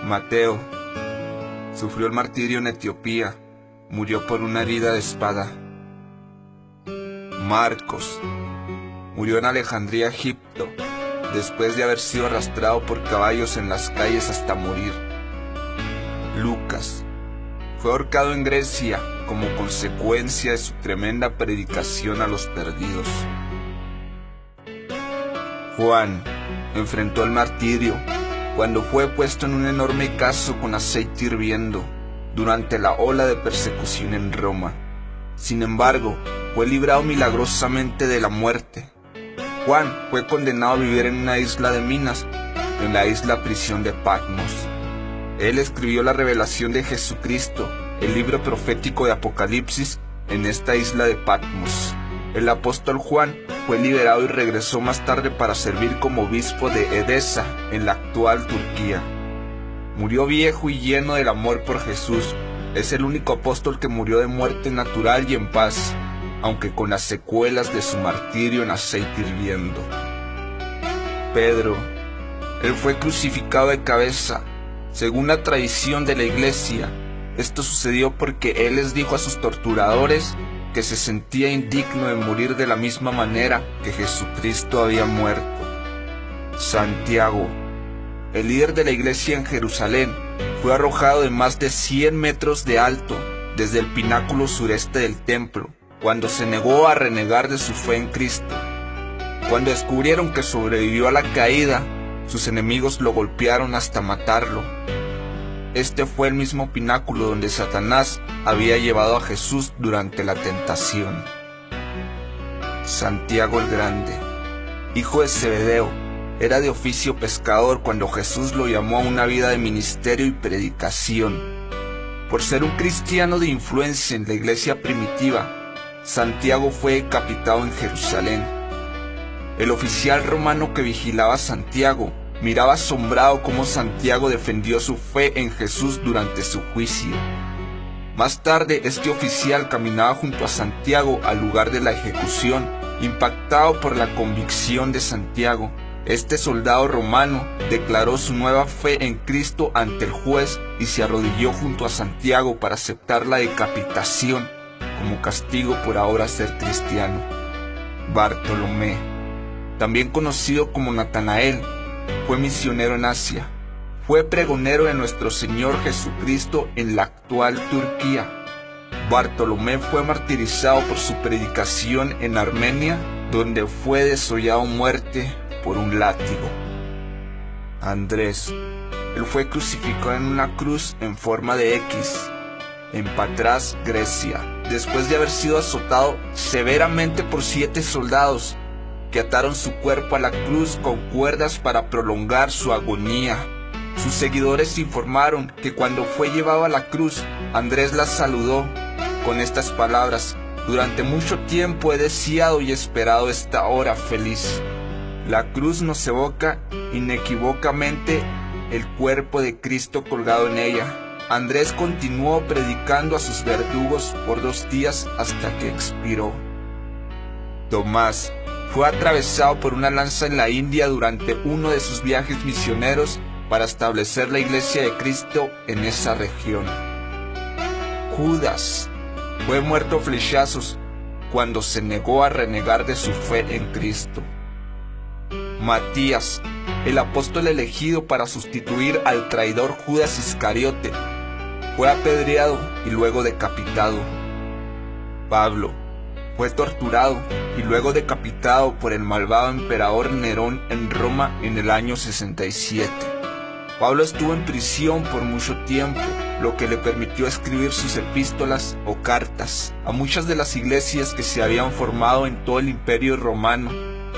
Mateo sufrió el martirio en Etiopía, murió por una herida de espada. Marcos murió en Alejandría, Egipto, después de haber sido arrastrado por caballos en las calles hasta morir. Lucas fue ahorcado en Grecia como consecuencia de su tremenda predicación a los perdidos. Juan enfrentó el martirio cuando fue puesto en un enorme caso con aceite hirviendo durante la ola de persecución en Roma. Sin embargo, fue librado milagrosamente de la muerte. Juan fue condenado a vivir en una isla de Minas, en la isla prisión de Patmos. Él escribió la revelación de Jesucristo, el libro profético de Apocalipsis, en esta isla de Patmos. El apóstol Juan fue liberado y regresó más tarde para servir como obispo de Edesa, en la actual Turquía. Murió viejo y lleno del amor por Jesús. Es el único apóstol que murió de muerte natural y en paz, aunque con las secuelas de su martirio en aceite hirviendo. Pedro, él fue crucificado de cabeza. Según la tradición de la iglesia, esto sucedió porque él les dijo a sus torturadores que se sentía indigno de morir de la misma manera que Jesucristo había muerto. Santiago, el líder de la iglesia en Jerusalén, fue arrojado de más de 100 metros de alto desde el pináculo sureste del templo, cuando se negó a renegar de su fe en Cristo. Cuando descubrieron que sobrevivió a la caída, sus enemigos lo golpearon hasta matarlo. Este fue el mismo pináculo donde Satanás había llevado a Jesús durante la tentación. Santiago el Grande, hijo de Zebedeo, era de oficio pescador cuando Jesús lo llamó a una vida de ministerio y predicación. Por ser un cristiano de influencia en la iglesia primitiva, Santiago fue decapitado en Jerusalén. El oficial romano que vigilaba a Santiago miraba asombrado cómo Santiago defendió su fe en Jesús durante su juicio. Más tarde, este oficial caminaba junto a Santiago al lugar de la ejecución, impactado por la convicción de Santiago. Este soldado romano declaró su nueva fe en Cristo ante el juez y se arrodilló junto a Santiago para aceptar la decapitación como castigo por ahora ser cristiano. Bartolomé, también conocido como Natanael, fue misionero en Asia. Fue pregonero de nuestro Señor Jesucristo en la actual Turquía. Bartolomé fue martirizado por su predicación en Armenia, donde fue desollado a muerte por un látigo. Andrés, él fue crucificado en una cruz en forma de X, en Patras, Grecia, después de haber sido azotado severamente por 7 soldados, que ataron su cuerpo a la cruz con cuerdas para prolongar su agonía. Sus seguidores informaron que cuando fue llevado a la cruz, Andrés la saludó con estas palabras: «Durante mucho tiempo he deseado y esperado esta hora feliz». La cruz nos evoca inequívocamente el cuerpo de Cristo colgado en ella. Andrés continuó predicando a sus verdugos por 2 días hasta que expiró. Tomás fue atravesado por una lanza en la India durante uno de sus viajes misioneros para establecer la iglesia de Cristo en esa región. Judas fue muerto a flechazos cuando se negó a renegar de su fe en Cristo. Matías, el apóstol elegido para sustituir al traidor Judas Iscariote, fue apedreado y luego decapitado. Pablo fue torturado y luego decapitado por el malvado emperador Nerón en Roma en el año 67. Pablo estuvo en prisión por mucho tiempo, lo que le permitió escribir sus epístolas o cartas a muchas de las iglesias que se habían formado en todo el Imperio Romano.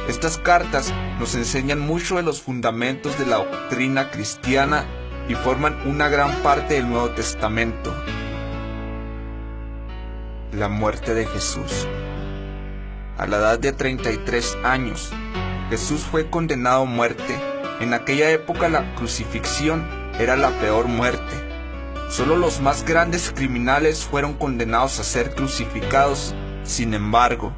Estas cartas nos enseñan mucho de los fundamentos de la doctrina cristiana y forman una gran parte del Nuevo Testamento. La muerte de Jesús. A la edad de 33 años, Jesús fue condenado a muerte. En aquella época la crucifixión era la peor muerte. Solo los más grandes criminales fueron condenados a ser crucificados. Sin embargo,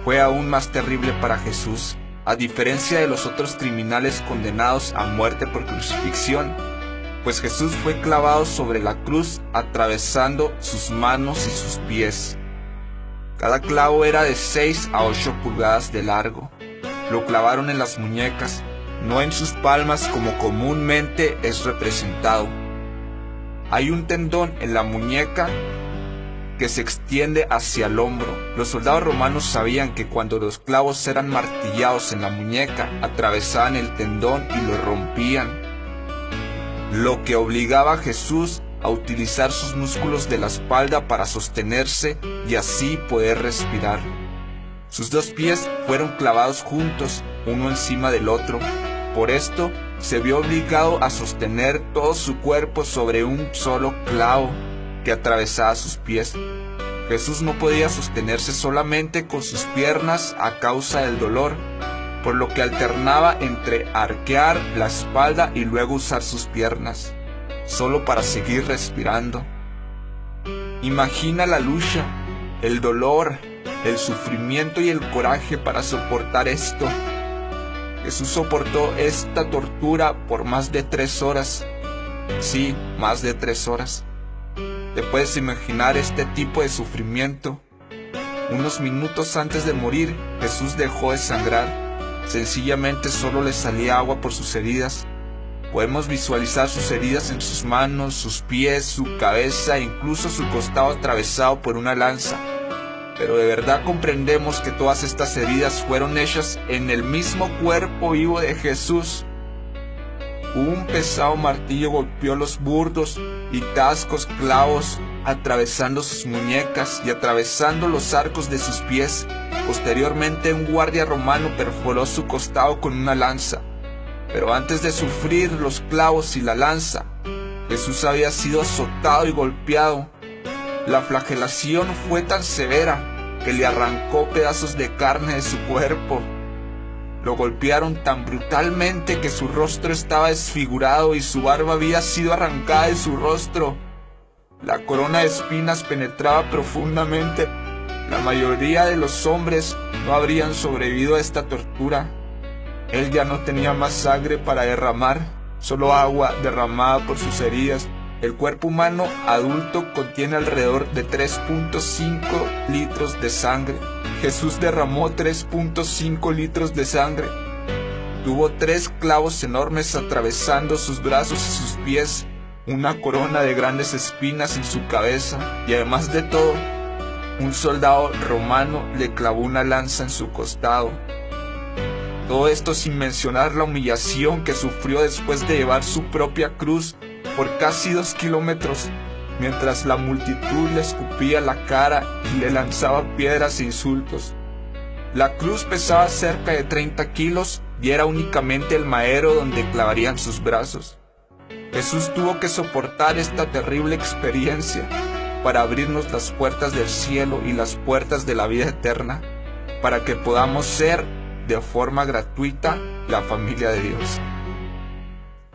fue aún más terrible para Jesús. A diferencia de los otros criminales condenados a muerte por crucifixión, pues Jesús fue clavado sobre la cruz, atravesando sus manos y sus pies. Cada clavo era de 6 a 8 pulgadas de largo. Lo clavaron en las muñecas, no en sus palmas como comúnmente es representado. Hay un tendón en la muñeca que se extiende hacia el hombro. Los soldados romanos sabían que cuando los clavos eran martillados en la muñeca, atravesaban el tendón y lo rompían, lo que obligaba a Jesús a utilizar sus músculos de la espalda para sostenerse y así poder respirar. Sus 2 pies fueron clavados juntos, uno encima del otro. Por esto, se vio obligado a sostener todo su cuerpo sobre un solo clavo que atravesaba sus pies. Jesús no podía sostenerse solamente con sus piernas a causa del dolor, por lo que alternaba entre arquear la espalda y luego usar sus piernas, solo para seguir respirando. Imagina la lucha, el dolor, el sufrimiento y el coraje para soportar esto. Jesús soportó esta tortura por más de 3 horas. Sí, más de 3 horas. ¿Te puedes imaginar este tipo de sufrimiento? Unos minutos antes de morir, Jesús dejó de sangrar. Sencillamente solo le salía agua por sus heridas. Podemos visualizar sus heridas en sus manos, sus pies, su cabeza e incluso su costado atravesado por una lanza. Pero de verdad comprendemos que todas estas heridas fueron hechas en el mismo cuerpo vivo de Jesús. Un pesado martillo golpeó los burdos y tascos clavos, atravesando sus muñecas y atravesando los arcos de sus pies. Posteriormente, un guardia romano perforó su costado con una lanza. Pero antes de sufrir los clavos y la lanza, Jesús había sido azotado y golpeado. La flagelación fue tan severa que le arrancó pedazos de carne de su cuerpo. Lo golpearon tan brutalmente que su rostro estaba desfigurado y su barba había sido arrancada de su rostro. La corona de espinas penetraba profundamente. La mayoría de los hombres no habrían sobrevivido a esta tortura. Él ya no tenía más sangre para derramar, solo agua derramada por sus heridas. El cuerpo humano adulto contiene alrededor de 3.5 litros de sangre. Jesús derramó 3.5 litros de sangre. Tuvo 3 clavos enormes atravesando sus brazos y sus pies, una corona de grandes espinas en su cabeza y además de todo, un soldado romano le clavó una lanza en su costado. Todo esto sin mencionar la humillación que sufrió después de llevar su propia cruz por casi 2 kilómetros, mientras la multitud le escupía la cara y le lanzaba piedras e insultos. La cruz pesaba cerca de 30 kilos y era únicamente el madero donde clavarían sus brazos. Jesús tuvo que soportar esta terrible experiencia para abrirnos las puertas del cielo y las puertas de la vida eterna, para que podamos ser de forma gratuita la familia de Dios.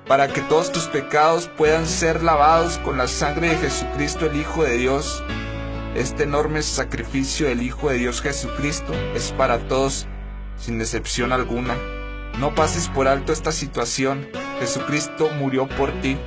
Para que todos tus pecados puedan ser lavados con la sangre de Jesucristo, el Hijo de Dios. Este enorme sacrificio del Hijo de Dios Jesucristo es para todos, sin excepción alguna. No pases por alto esta situación. Jesucristo murió por ti.